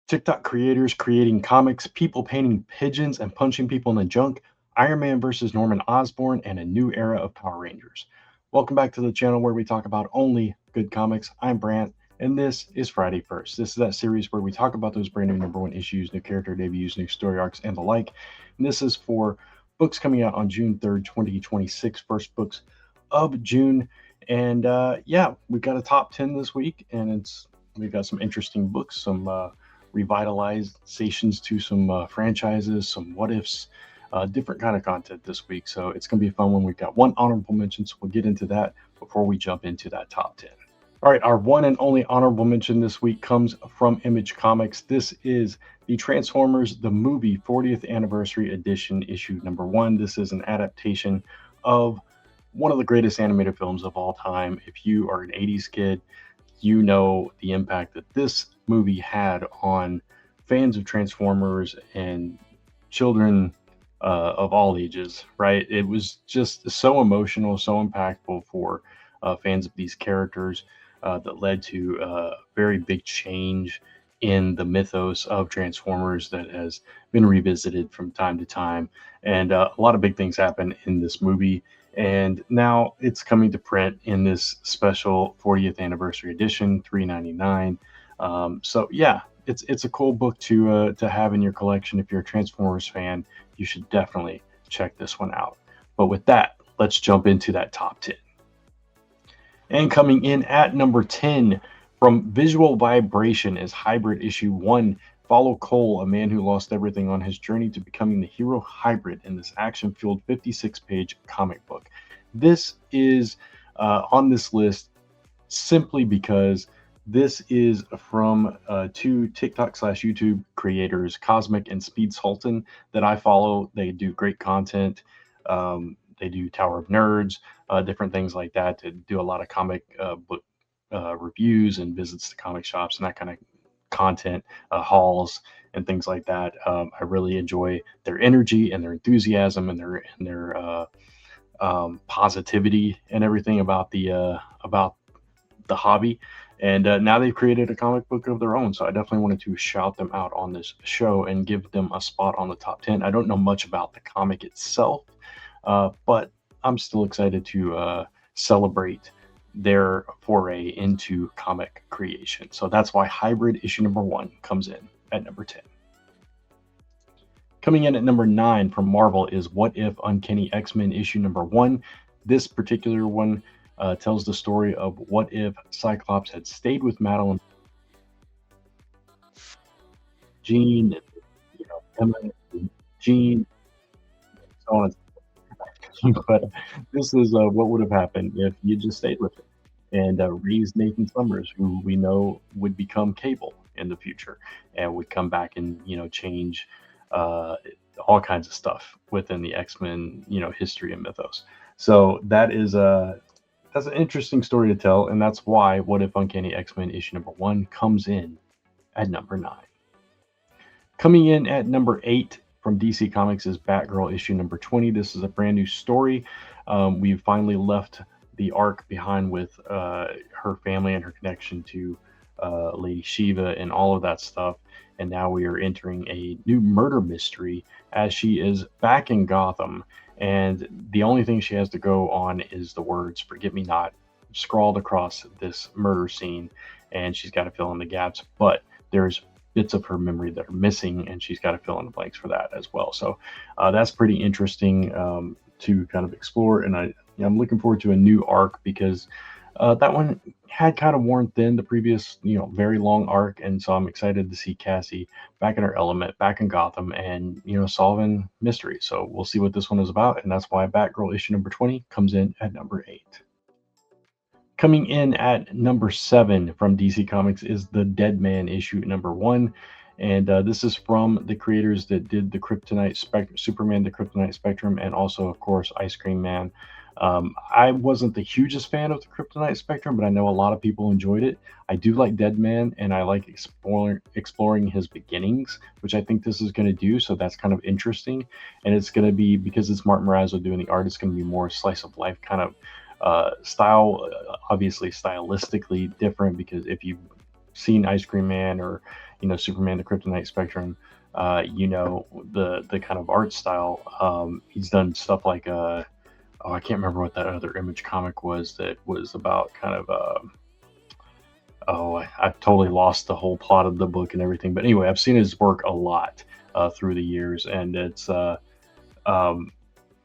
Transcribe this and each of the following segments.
TikTok creators creating comics, people painting pigeons and punching people in the junk, Iron Man versus Norman Osborn, and a new era of Power Rangers. Welcome back to the channel where we talk about only good comics. I'm Brant, and this is Friday First. This is that series where we talk about those brand new number one issues, new character debuts, new story arcs, and the like. And this is for books coming out on June 3rd, 2026, first books of June. And yeah, we've got a top 10 this week, and we've got some interesting books, some revitalizations to some franchises, some what ifs, different kind of content this week. So it's going to be a fun one. We've got one honorable mention, so we'll get into that before we jump into that top 10. All right, our one and only honorable mention this week comes from Image Comics. This is the Transformers the Movie 40th Anniversary Edition, issue number 1. This is an adaptation of one of the greatest animated films of all time. If you are an 80s kid, you know the impact that this movie had on fans of Transformers and children of all ages, right? It was just so emotional, so impactful for fans of these characters that led to a very big change in the mythos of Transformers that has been revisited from time to time. And a lot of big things happen in this movie. And now it's coming to print in this special 40th anniversary edition, $3.99. So yeah, it's a cool book to have in your collection. If you're a Transformers fan, you should definitely check this one out. But with that, let's jump into that top 10. And coming in at number 10 from Visual Vibration is Hybrid issue 1. Follow Cole, a man who lost everything on his journey to becoming the hero Hybrid in this action-filled 56-page comic book. This is on this list simply because this is from two TikTok/YouTube creators, Cosmic and Speed Sultan, that I follow. They do great content. They do Tower of Nerds, different things like that, to do a lot of comic book reviews and visits to comic shops and that kind of content, hauls and things like that. I really enjoy their energy and their enthusiasm and their positivity and everything about the hobby. And now they've created a comic book of their own, so I definitely wanted to shout them out on this show and give them a spot on the top 10. I don't know much about the comic itself, but I'm still excited to celebrate their foray into comic creation. So that's why Hybrid issue number 1 comes in at number 10. Coming in at number 9 from Marvel is What If Uncanny X-Men issue number 1. This particular one tells the story of what if Cyclops had stayed with Madelyne, Jean, Emma, Jean, so on and so forth. But this is what would have happened if you just stayed with him and raised Nathan Summers, who we know would become Cable in the future and would come back and change all kinds of stuff within the X-Men history and mythos. So that's an interesting story to tell, and that's why What If Uncanny X-Men issue number 1 comes in at number 9. Coming in at number 8 from DC Comics is Batgirl issue number 20. This is a brand new story. We've finally left the arc behind with her family and her connection to Lady Shiva and all of that stuff. And now we are entering a new murder mystery as she is back in Gotham. And the only thing she has to go on is the words "Forget Me Not" scrawled across this murder scene, and she's got to fill in the gaps. But there's bits of her memory that are missing, and she's got to fill in the blanks for that as well. So that's pretty interesting to kind of explore, and I'm looking forward to a new arc because that one had kind of worn thin, the previous very long arc, and so I'm excited to see Cassie back in her element, back in Gotham, and solving mysteries. So we'll see what this one is about, and that's why Batgirl issue number 20 comes in at number 8. Coming in at number 7 from DC Comics is the Deadman issue number 1. And this is from the creators that did the Superman, the Kryptonite Spectrum, and also, of course, Ice Cream Man. I wasn't the hugest fan of the Kryptonite Spectrum, but I know a lot of people enjoyed it. I do like Deadman, and I like exploring his beginnings, which I think this is going to do, so that's kind of interesting. And it's going to be, because it's Martin Morazzo doing the art, it's going to be more slice of life kind of style, obviously stylistically different, because if you've seen Ice Cream Man or Superman, the Kryptonite Spectrum, the kind of art style. He's done stuff like I can't remember what that other Image comic was that was about kind of I've totally lost the whole plot of the book and everything. But anyway, I've seen his work a lot through the years, and um,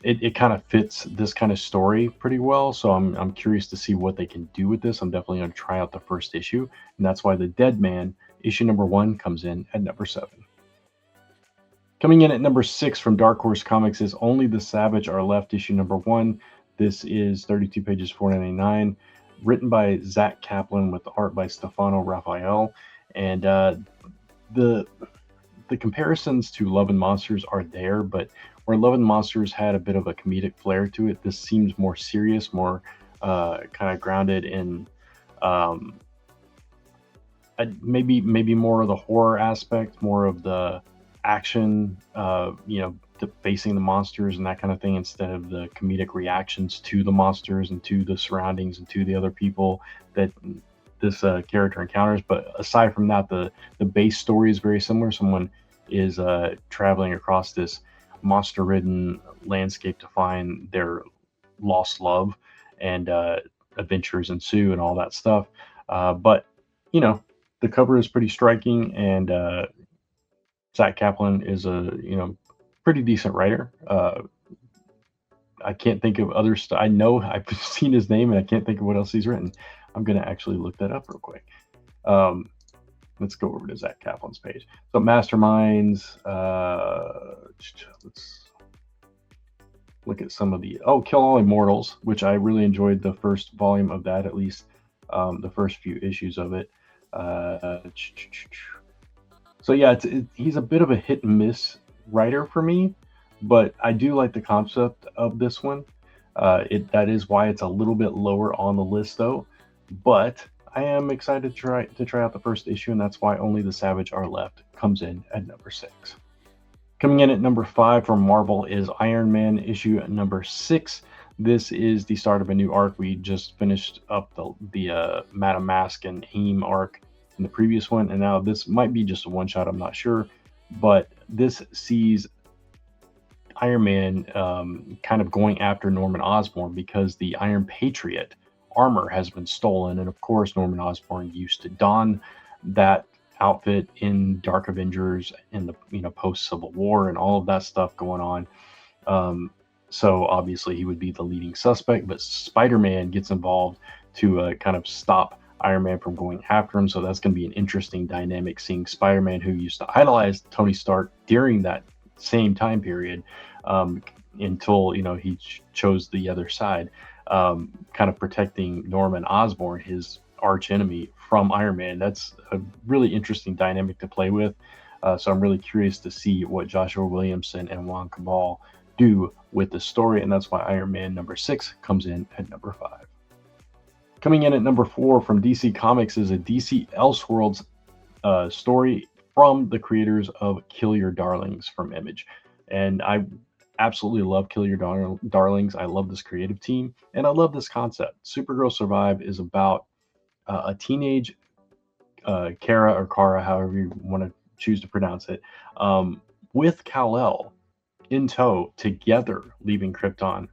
it kind of fits this kind of story pretty well. So I'm curious to see what they can do with this. I'm definitely going to try out the first issue, and that's why the Deadman issue number 1 comes in at number 7. Coming in at number 6 from Dark Horse Comics is Only the Savage Are Left, issue number 1. This is 32 pages, $4.99, written by Zach Kaplan with art by Stefano Raphael. And the comparisons to Love and Monsters are there, but where Love and Monsters had a bit of a comedic flair to it, this seems more serious, more kind of grounded in maybe more of the horror aspect, more of the action, facing the monsters and that kind of thing, instead of the comedic reactions to the monsters and to the surroundings and to the other people that this character encounters. But aside from that, the base story is very similar. Someone is traveling across this monster-ridden landscape to find their lost love, and adventures ensue and all that stuff. But the cover is pretty striking, and Zach Kaplan is a pretty decent writer. I can't think of other stuff. I know I've seen his name, and I can't think of what else he's written. I'm gonna actually look that up real quick. Let's go over to Zach Kaplan's page. So Masterminds. Let's look at some of the Kill All Immortals, which I really enjoyed the first volume of that, at least the first few issues of it. So yeah, he's a bit of a hit and miss writer for me, but I do like the concept of this one. That is why it's a little bit lower on the list, though. But I am excited to try out the first issue, and that's why Only the Savage Are Left comes in at number 6. Coming in at number 5 from Marvel is Iron Man issue number 6. This is the start of a new arc. We just finished up the Madame Mask and AIM arc in the previous one, and now this might be just a one-shot, I'm not sure, but this sees Iron Man kind of going after Norman Osborn because the Iron Patriot armor has been stolen, and of course Norman Osborn used to don that outfit in Dark Avengers in the post Civil War and all of that stuff going on. So obviously he would be the leading suspect, but Spider-Man gets involved to kind of stop Iron Man from going after him. So that's going to be an interesting dynamic, seeing Spider-Man, who used to idolize Tony Stark during that same time period, until he chose the other side, kind of protecting Norman Osborn, his arch enemy, from Iron Man. That's a really interesting dynamic to play with. So I'm really curious to see what Joshua Williamson and Juan Cabal do with the story, and that's why Iron Man number 6 comes in at number 5. Coming in at number 4 from DC Comics is a DC Elseworlds story from the creators of Kill Your Darlings from Image. And I absolutely love Kill Your Darlings. I love this creative team, and I love this concept. Supergirl Survive is about a teenage Kara, or Kara, however you want to choose to pronounce it, with Kal-El in tow, together leaving Krypton.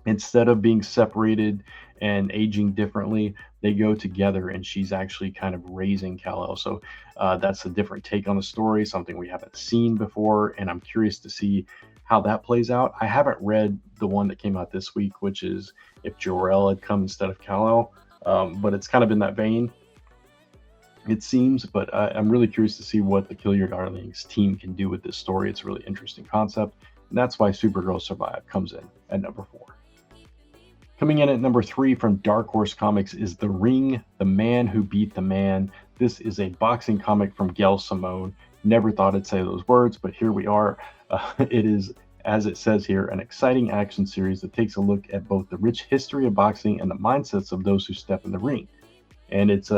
Instead of being separated and aging differently, they go together, and she's actually kind of raising Kal-El. So that's a different take on the story, something we haven't seen before, and I'm curious to see how that plays out. I haven't read the one that came out this week, which is if Jor-El had come instead of Kal-El, but it's kind of in that vein, it seems. But I'm really curious to see what the Kill Your Darlings team can do with this story. It's a really interesting concept, and that's why Supergirl Survive comes in at number 4. Coming in at number 3 from Dark Horse Comics is The Ring, The Man Who Beat the Man. This is a boxing comic from Gail Simone. Never thought I'd say those words, but here we are. It is, as it says here, an exciting action series that takes a look at both the rich history of boxing and the mindsets of those who step in the ring. And it's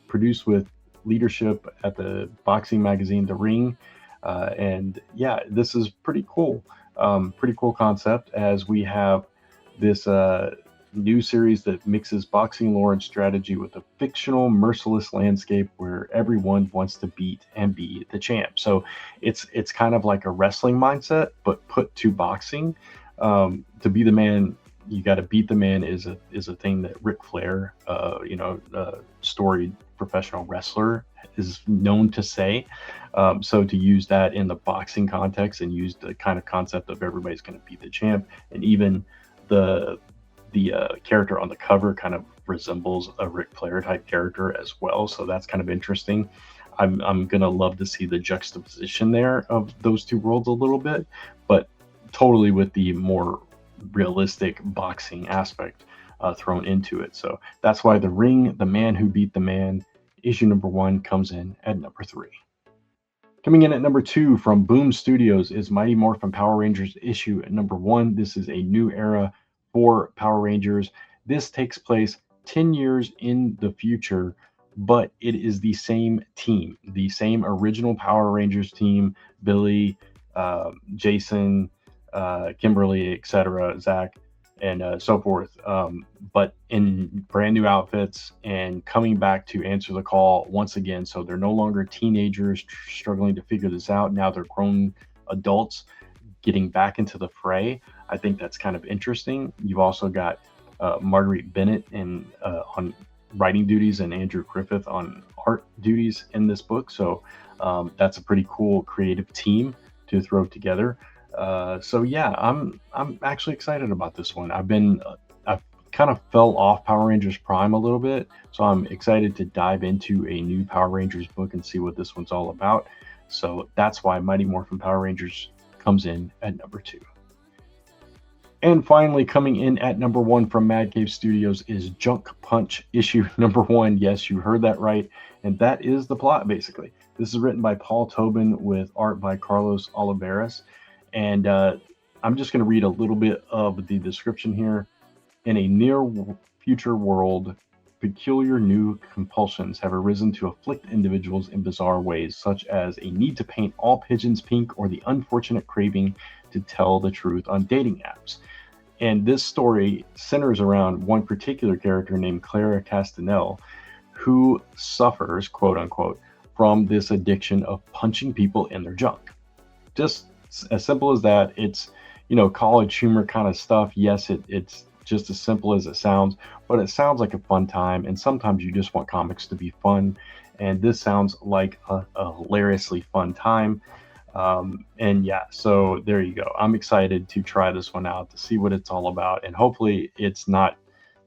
produced with leadership at the boxing magazine, The Ring. And yeah, this is pretty cool. Pretty cool concept, as we have this new series that mixes boxing lore and strategy with a fictional, merciless landscape where everyone wants to beat and be the champ. So it's kind of like a wrestling mindset, but put to boxing. To be the man, you got to beat the man is a thing that Ric Flair, storied professional wrestler, is known to say. So to use that in the boxing context and use the kind of concept of everybody's going to beat the champ, and even the character on the cover kind of resembles a Ric Flair type character as well. So that's kind of interesting. I'm gonna love to see the juxtaposition there of those two worlds a little bit, but totally with the more realistic boxing aspect thrown into it. So that's why The Ring, The Man Who Beat the Man, issue number 1, comes in at number 3. Coming in at number 2 from Boom Studios is Mighty Morphin Power Rangers issue at number 1. This is a new era for Power Rangers. This takes place 10 years in the future, but it is the same team, the same original Power Rangers team: Billy, Jason, Kimberly, etc., Zach, and so forth, but in brand new outfits and coming back to answer the call once again. So they're no longer teenagers struggling to figure this out. Now they're grown adults getting back into the fray. I think that's kind of interesting. You've also got Marguerite Bennett on writing duties and Andrew Griffith on art duties in this book. So that's a pretty cool creative team to throw together. So yeah, I'm actually excited about this one. I've kind of fell off Power Rangers Prime a little bit, so I'm excited to dive into a new Power Rangers book and see what this one's all about. So that's why Mighty Morphin Power Rangers comes in at number 2. And finally, coming in at number 1 from Mad Cave Studios is Junk Punch issue number 1. Yes, you heard that right. And that is the plot, basically. This is written by Paul Tobin with art by Carlos Oliveras. And I'm just going to read a little bit of the description here. In a near future world, peculiar new compulsions have arisen to afflict individuals in bizarre ways, such as a need to paint all pigeons pink or the unfortunate craving to tell the truth on dating apps. And this story centers around one particular character named Clara Castanel, who suffers, quote unquote, from this addiction of punching people in their junk. Just as simple as that. It's, college humor kind of stuff. Yes, it's just as simple as it sounds, but it sounds like a fun time. And sometimes you just want comics to be fun. And this sounds like a hilariously fun time. And yeah, so there you go. I'm excited to try this one out to see what it's all about. And hopefully it's not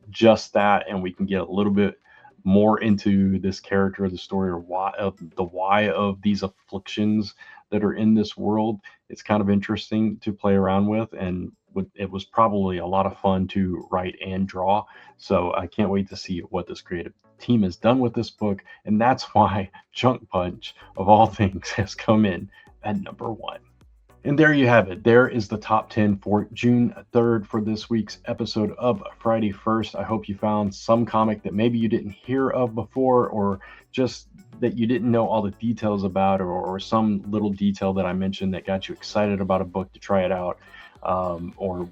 just that, and we can get a little bit more into this character of the story, or why of these afflictions that are in this world. It's kind of interesting to play around with, and it was probably a lot of fun to write and draw. So I can't wait to see what this creative team has done with this book. And that's why Junk Punch, of all things, has come in at number 1. And there you have it. There is the top 10 for June 3rd for this week's episode of Friday 1st. I hope you found some comic that maybe you didn't hear of before, or just that you didn't know all the details about, or some little detail that I mentioned that got you excited about a book to try it out, or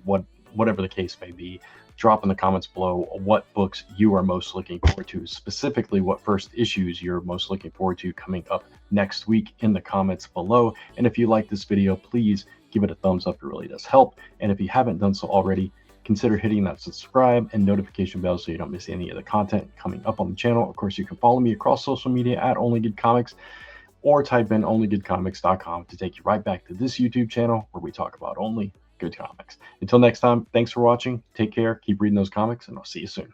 whatever the case may be. Drop in the comments below what books you are most looking forward to, specifically what first issues you're most looking forward to coming up next week in the comments below. And if you like this video, please give it a thumbs up. It really does help. And if you haven't done so already, consider hitting that subscribe and notification bell so you don't miss any of the content coming up on the channel. Of course, you can follow me across social media at Only Good Comics, or type in onlygoodcomics.com to take you right back to this YouTube channel where we talk about only good comics. Until next time, thanks for watching. Take care, keep reading those comics, and I'll see you soon.